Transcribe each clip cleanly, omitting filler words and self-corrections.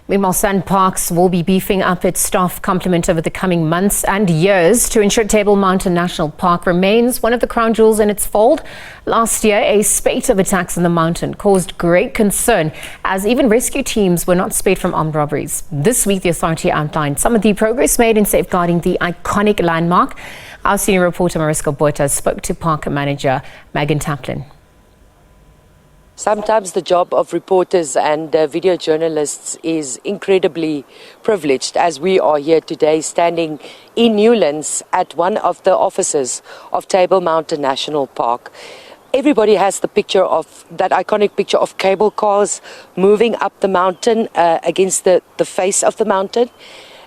Meanwhile, SANParks will be beefing up its staff complement over the coming months and years to ensure Table Mountain National Park remains one of the crown jewels in its fold. Last year, a spate of attacks on the mountain caused great concern as even rescue teams were not spared from armed robberies. This week, the authority outlined some of the progress made in safeguarding the iconic landmark. Our senior reporter Mariska Botha spoke to Park Manager Megan Taplin. Sometimes the job of reporters and video journalists is incredibly privileged, as we are here today standing in Newlands at one of the offices of Table Mountain National Park. Everybody has the picture of that iconic picture of cable cars moving up the mountain against the face of the mountain.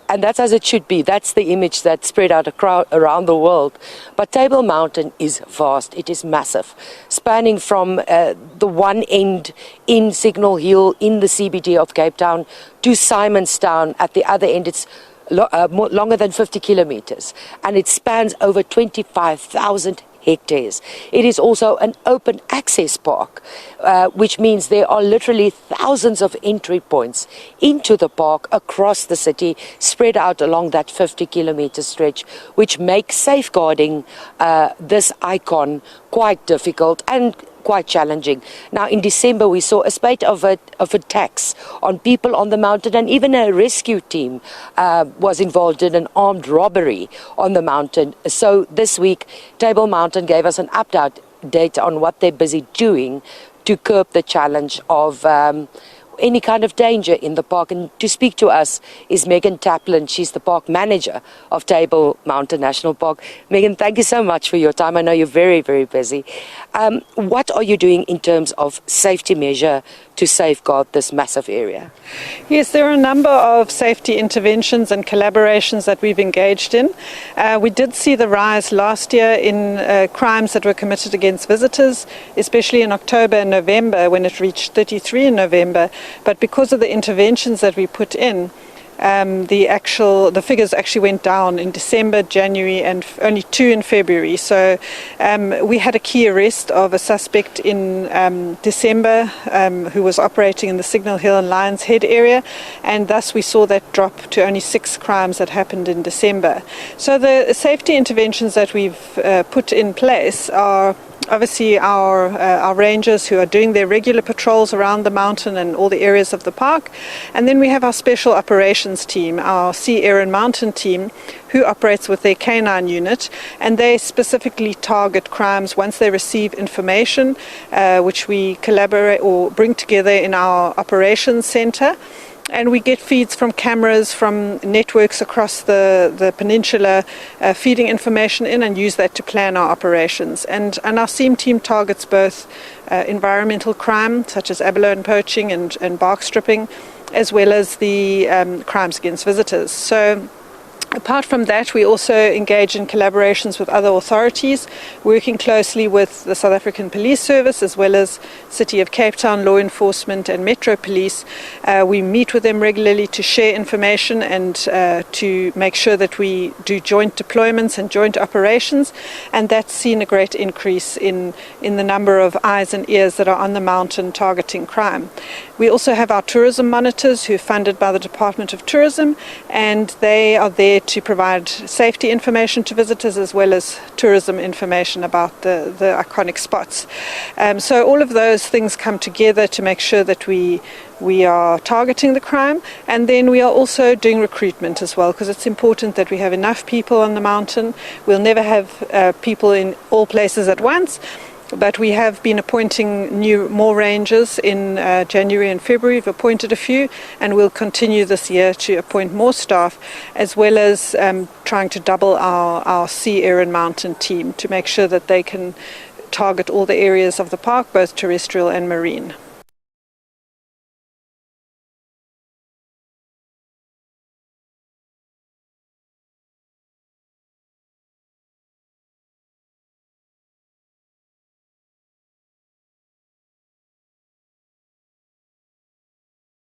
And that's as it should be. That's the image that spread out around the world. But Table Mountain is vast. It is massive, spanning from the one end in Signal Hill in the CBD of Cape Town to Simonstown at the other end. It's longer than 50 kilometers, and it spans over 25,000 hectares. It is also an open access park, which means there are literally thousands of entry points into the park across the city, spread out along that 50-kilometer stretch, which makes safeguarding this icon quite difficult and quite challenging. Now, in December, we saw a spate of attacks on people on the mountain, and even a rescue team was involved in an armed robbery on the mountain. So this week, Table Mountain gave us an update on what they're busy doing to curb the challenge of any kind of danger in the park. And to speak to us is Megan Taplin. She's the park manager of Table Mountain National Park. Megan, thank you so much for your time. I know you're very, very busy. What are you doing in terms of safety measure to safeguard this massive area? Yes, there are a number of safety interventions and collaborations that we've engaged in. We did see the rise last year in crimes that were committed against visitors, especially in October and November, when it reached 33 in November. But because of the interventions that we put in, the figures actually went down in December, January, and only 2 in February. So we had a key arrest of a suspect in December who was operating in the Signal Hill and Lions Head area, and thus we saw that drop to only 6 crimes that happened in December. So the safety interventions that we've put in place are obviously our rangers who are doing their regular patrols around the mountain and all the areas of the park. And then we have our special operations team, our sea, air and mountain team, who operates with their canine unit, and they specifically target crimes once they receive information, which we collaborate or bring together in our operations center. And we get feeds from cameras, from networks across the peninsula, feeding information in, and use that to plan our operations. And our SEAM team targets both environmental crime, such as abalone poaching and bark stripping, as well as the crimes against visitors. So apart from that, we also engage in collaborations with other authorities, working closely with the South African Police Service as well as City of Cape Town Law Enforcement and Metro Police. We meet with them regularly to share information and to make sure that we do joint deployments and joint operations, and that's seen a great increase in the number of eyes and ears that are on the mountain targeting crime. We also have our tourism monitors who are funded by the Department of Tourism, and they are there to provide safety information to visitors as well as tourism information about the iconic spots. So all of those things come together to make sure that we are targeting the crime, and then we are also doing recruitment as well, because it's important that we have enough people on the mountain. We'll never have people in all places at once, but we have been appointing more rangers in January and February. We've appointed a few, and we'll continue this year to appoint more staff, as well as trying to double our sea, air and mountain team to make sure that they can target all the areas of the park, both terrestrial and marine.